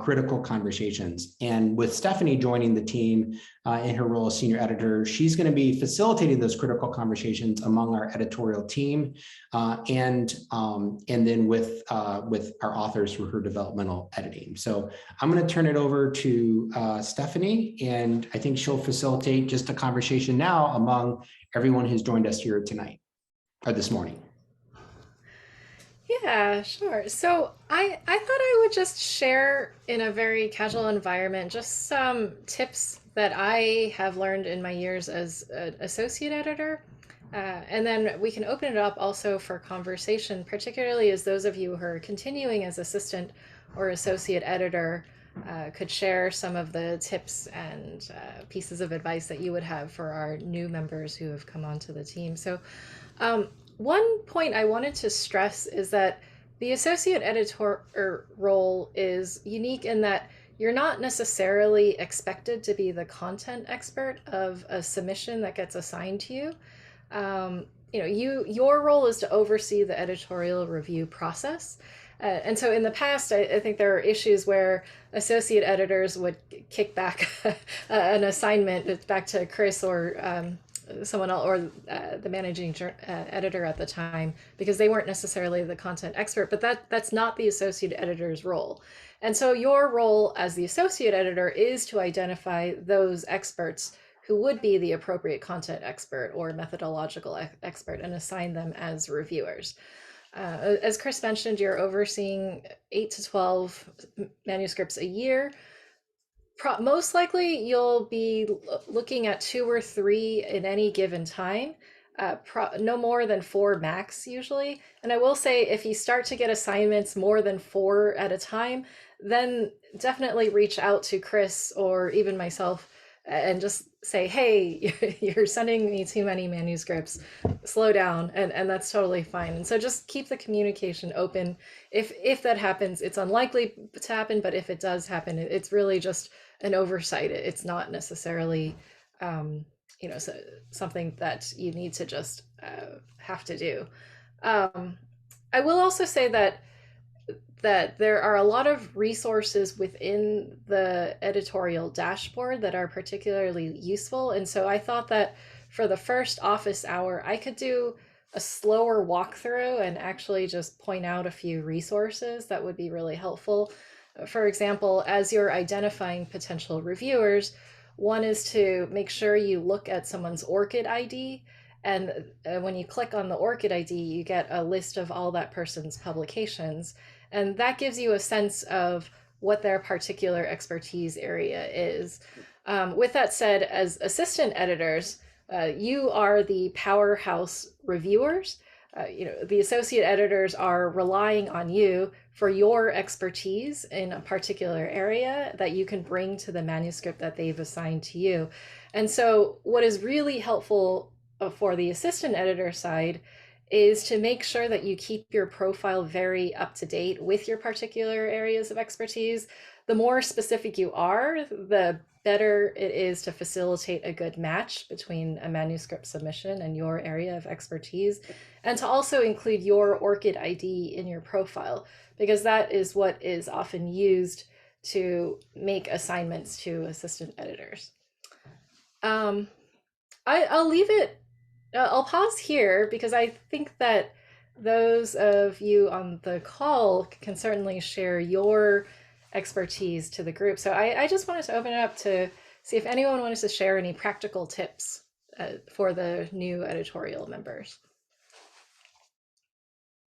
critical conversations. And with Stephanie joining the team in her role as senior editor, she's going to be facilitating those critical conversations among our editorial team, and then with our authors for her developmental editing. So I'm going to turn it over to Stephanie, and I think she'll facilitate just a conversation now among everyone who's joined us here tonight or this morning. Yeah, sure. So I thought I would just share in a very casual environment just some tips that I have learned in my years as an associate editor. And then we can open it up also for conversation, particularly as those of you who are continuing as assistant or associate editor could share some of the tips and pieces of advice that you would have for our new members who have come onto the team. So one point I wanted to stress is that the associate editor role is unique in that you're not necessarily expected to be the content expert of a submission that gets assigned to you. Your role is to oversee the editorial review process. And so in the past, I think there are issues where associate editors would kick back an assignment back to Chris or someone else, or the managing editor at the time, because they weren't necessarily the content expert, but that's not the associate editor's role. And so your role as the associate editor is to identify those experts who would be the appropriate content expert or methodological expert and assign them as reviewers. As Chris mentioned, you're overseeing 8 to 12 manuscripts a year. Most likely you'll be looking at 2 or 3 in any given time, no more than 4 max usually. And I will say, if you start to get assignments more than 4 at a time, then definitely reach out to Chris or even myself and just say, hey, you're sending me too many manuscripts, slow down. And that's totally fine. And so just keep the communication open. If that happens, it's unlikely to happen, but if it does happen, it's really just an oversight. It's not necessarily something that you need to just have to do. I will also say that there are a lot of resources within the editorial dashboard that are particularly useful. And so I thought that for the first office hour, I could do a slower walkthrough and actually just point out a few resources that would be really helpful. For example, as you're identifying potential reviewers, one is to make sure you look at someone's ORCID ID. And when you click on the ORCID ID, you get a list of all that person's publications. And that gives you a sense of what their particular expertise area is. With that said, as assistant editors, you are the powerhouse reviewers. The associate editors are relying on you for your expertise in a particular area that you can bring to the manuscript that they've assigned to you. And so what is really helpful for the assistant editor side is to make sure that you keep your profile very up to date with your particular areas of expertise. The more specific you are, the better it is to facilitate a good match between a manuscript submission and your area of expertise, and to also include your ORCID ID in your profile, because that is what is often used to make assignments to assistant editors. I'll leave it. I'll pause here because I think that those of you on the call can certainly share your expertise to the group. So I just wanted to open it up to see if anyone wanted to share any practical tips for the new editorial members.